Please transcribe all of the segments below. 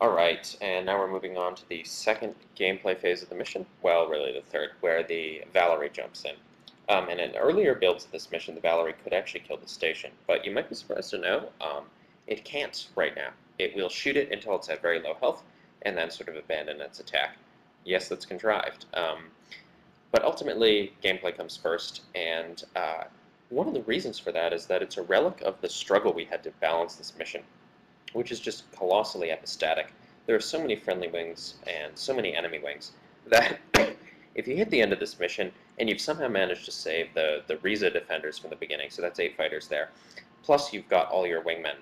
Alright, and now we're moving on to the second gameplay phase of the mission. Well, really the third, where the Valerie jumps in. And in earlier builds of this mission, the Valerie could actually kill the station, but you might be surprised to know it can't right now. It will shoot it until it's at very low health, and then sort of abandon its attack. Yes, that's contrived. But ultimately, gameplay comes first, and one of the reasons for that is that it's a relic of the struggle we had to balance this mission, which is just colossally epistatic. There are so many friendly wings and so many enemy wings that if you hit the end of this mission and you've somehow managed to save the Riza defenders from the beginning, so that's 8 fighters there, plus you've got all your wingmen,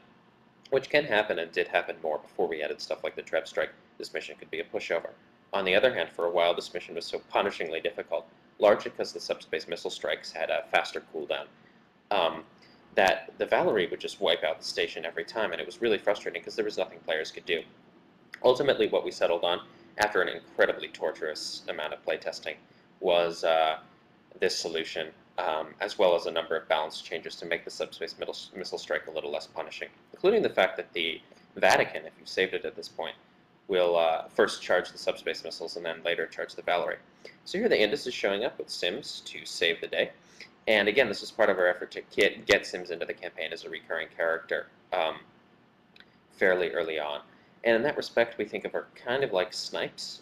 which can happen and did happen more before we added stuff like the Treb Strike, this mission could be a pushover. On the other hand, for a while this mission was so punishingly difficult, largely because the subspace missile strikes had a faster cooldown. That the Valerie would just wipe out the station every time, and it was really frustrating because there was nothing players could do. Ultimately, what we settled on, after an incredibly torturous amount of playtesting, was this solution, as well as a number of balance changes to make the subspace missile strike a little less punishing, including the fact that the Vatican, if you've saved it at this point, will first charge the subspace missiles and then later charge the Valerie. So here the Indus is showing up with Sims to save the day. And again, this is part of our effort to get Sims into the campaign as a recurring character fairly early on. And in that respect, we think of her kind of like snipes,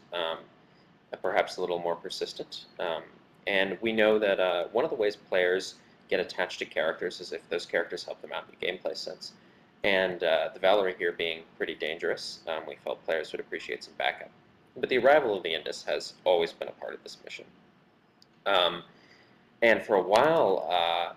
perhaps a little more persistent. And we know that one of the ways players get attached to characters is if those characters help them out in a gameplay sense. And the Valerie here being pretty dangerous, we felt players would appreciate some backup. But the arrival of the Indus has always been a part of this mission. And for a while,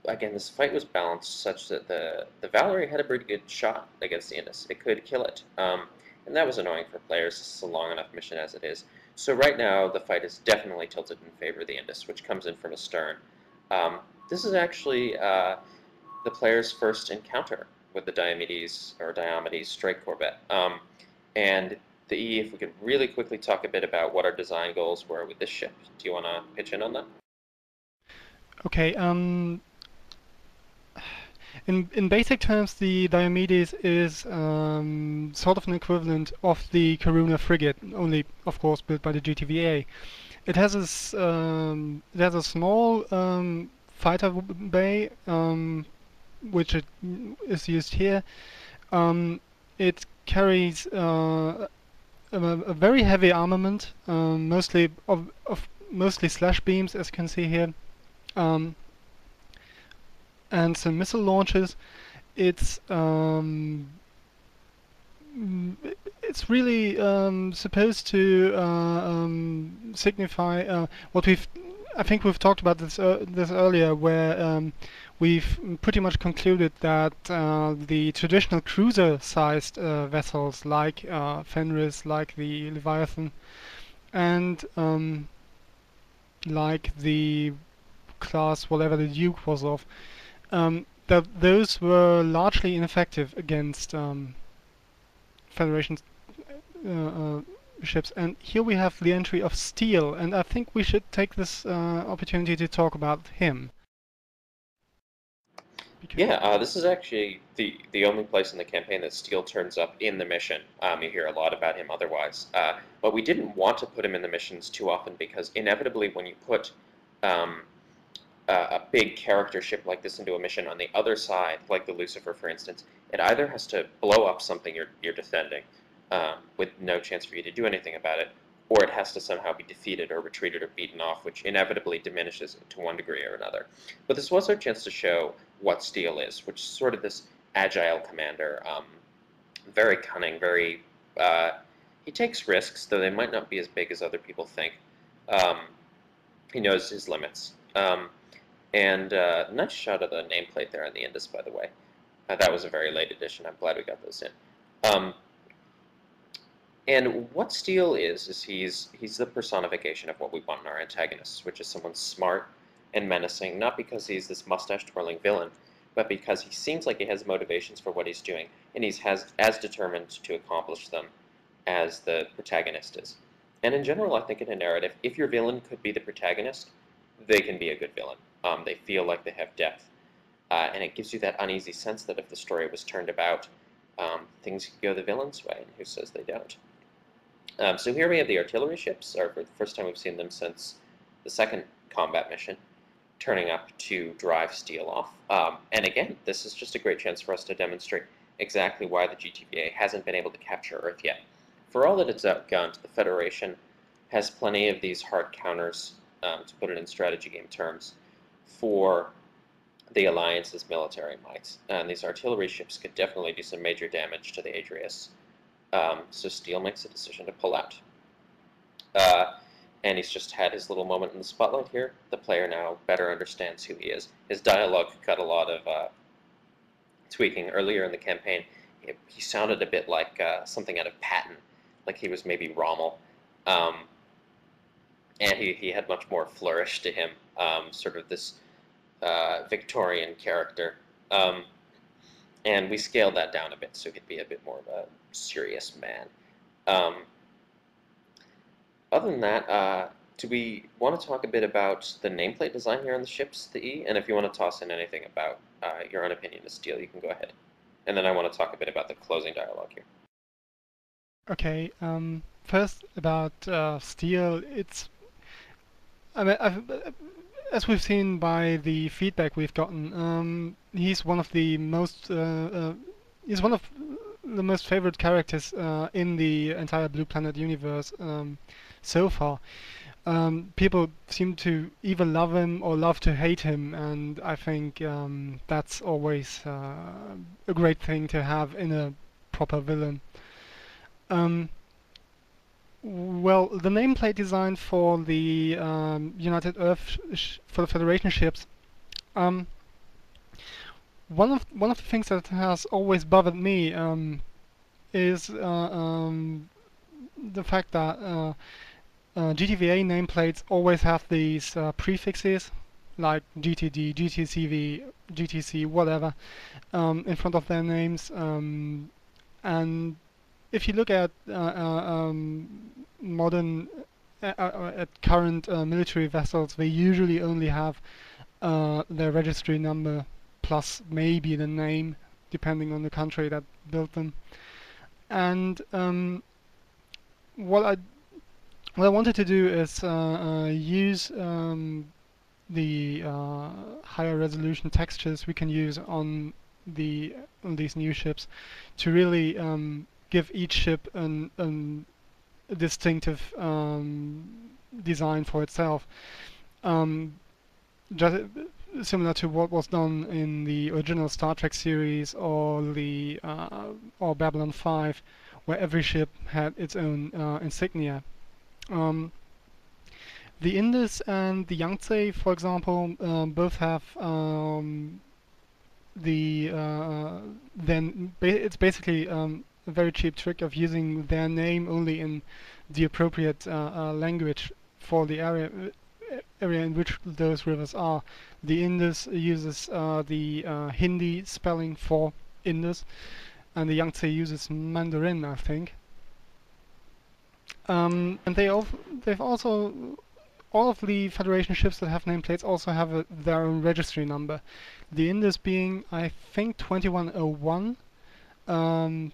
again, this fight was balanced such that the Valerie had a pretty good shot against the Indus. It could kill it. And that was annoying for players. This is a long enough mission as it is. So right now, the fight is definitely tilted in favor of the Indus, which comes in from astern. This is actually the player's first encounter with the Diamedes strike corvette. And if we could really quickly talk a bit about what our design goals were with this ship. Do you want to pitch in on that? Okay, in basic terms, the Diomedes is sort of an equivalent of the Karuna frigate, only, of course, built by the GTVA. It has a small fighter bay, which is used here. It carries a very heavy armament, mostly slash beams, as you can see here. And some missile launches. It's really supposed to signify what I think we've talked about this earlier, where we've pretty much concluded that the traditional cruiser-sized vessels, like Fenris, like the Leviathan, and like the class, whatever the Duke was of, that those were largely ineffective against Federation ships. And here we have the entry of Steele, and I think we should take this opportunity to talk about him. Yeah, this is actually the only place in the campaign that Steele turns up in the mission. You hear a lot about him otherwise. But we didn't want to put him in the missions too often because inevitably when you put a big character ship like this into a mission on the other side, like the Lucifer, for instance, it either has to blow up something you're defending with no chance for you to do anything about it, or it has to somehow be defeated or retreated or beaten off, which inevitably diminishes it to one degree or another. But this was our chance to show what Steele is, which is sort of this agile commander, very cunning, very... he takes risks, though they might not be as big as other people think. He knows his limits. And nice shot of the nameplate there on the Indus, by the way. That was a very late addition. I'm glad we got those in. And what Steele is he's the personification of what we want in our antagonists, which is someone smart and menacing, not because he's this mustache-twirling villain, but because he seems like he has motivations for what he's doing, and he's as determined to accomplish them as the protagonist is. And in general, I think in a narrative, if your villain could be the protagonist, they can be a good villain. They feel like they have depth. And it gives you that uneasy sense that if the story was turned about, things could go the villain's way, and who says they don't? So here we have the artillery ships, or for the first time we've seen them since the second combat mission, turning up to drive Steele off. And again, this is just a great chance for us to demonstrate exactly why the GTVA hasn't been able to capture Earth yet. For all that it's outgunned, the Federation has plenty of these hard counters, to put it in strategy game terms, for the Alliance's military might. And these artillery ships could definitely do some major damage to the Adrius. So Steele makes a decision to pull out. And he's just had his little moment in the spotlight here. The player now better understands who he is. His dialogue got a lot of tweaking earlier in the campaign. He sounded a bit like something out of Patton, like he was maybe Rommel. And he had much more flourish to him, sort of this Victorian character. And we scaled that down a bit so he'd be a bit more of a serious man. Other than that, do we want to talk a bit about the nameplate design here on the ships, the E? And if you want to toss in anything about your own opinion of Steele, you can go ahead. And then I want to talk a bit about the closing dialogue here. Okay, first about Steele, I mean, as we've seen by the feedback we've gotten, he's one of the most favorite characters in the entire Blue Planet universe so far. People seem to either love him or love to hate him, and I think that's always a great thing to have in a proper villain. Well, the nameplate design for the United Earth for the Federation ships. One of the things that has always bothered me is the fact that GTVA nameplates always have these prefixes like GTD, GTCV, GTC, whatever, in front of their names, and if you look at modern, at current military vessels, they usually only have their registry number plus maybe the name, depending on the country that built them. And what I wanted to do is use the higher resolution textures we can use on these new ships to really give each ship a distinctive design for itself, just similar to what was done in the original Star Trek series or or Babylon 5, where every ship had its own insignia. The Indus and the Yangtze, for example, both have it's basically a very cheap trick of using their name only in the appropriate language for the area in which those rivers are. The Indus uses the Hindi spelling for Indus, and the Yangtze uses Mandarin, I think. And they've also, all of the Federation ships that have nameplates also have their own registry number. The Indus being, I think, 2101. And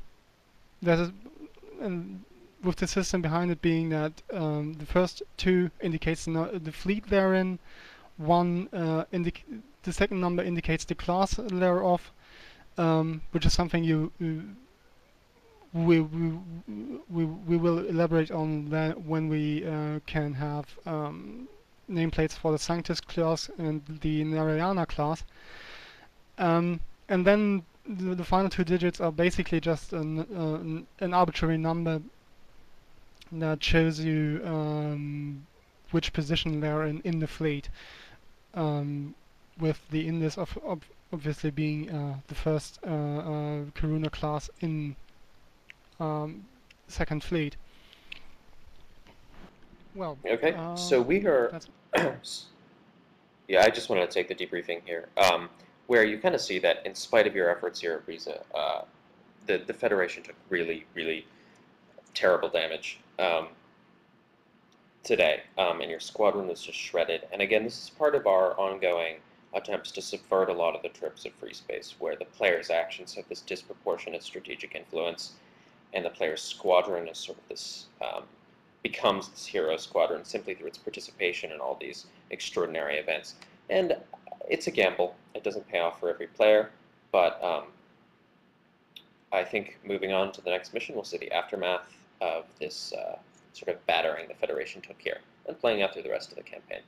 with the system behind it being that the first two indicates the fleet they're in, the second number indicates the class thereof, which is something we will elaborate on that when we can have nameplates for the Sanctus class and the Narayana class. And then the final two digits are basically just an arbitrary number that shows you which position they're in the fleet, with the Indus obviously being the first Karuna class in Second Fleet. Well, okay, so we are... yeah, I just wanted to take the debriefing here, where you kind of see that in spite of your efforts here at Riza, the Federation took really, really terrible damage today, and your squadron was just shredded. And again, this is part of our ongoing attempts to subvert a lot of the tropes of free space, where the player's actions have this disproportionate strategic influence, and the player's squadron is sort of this becomes this hero squadron simply through its participation in all these extraordinary events. And it's a gamble. It doesn't pay off for every player, but I think moving on to the next mission, we'll see the aftermath of this sort of battering the Federation took here, and playing out through the rest of the campaign.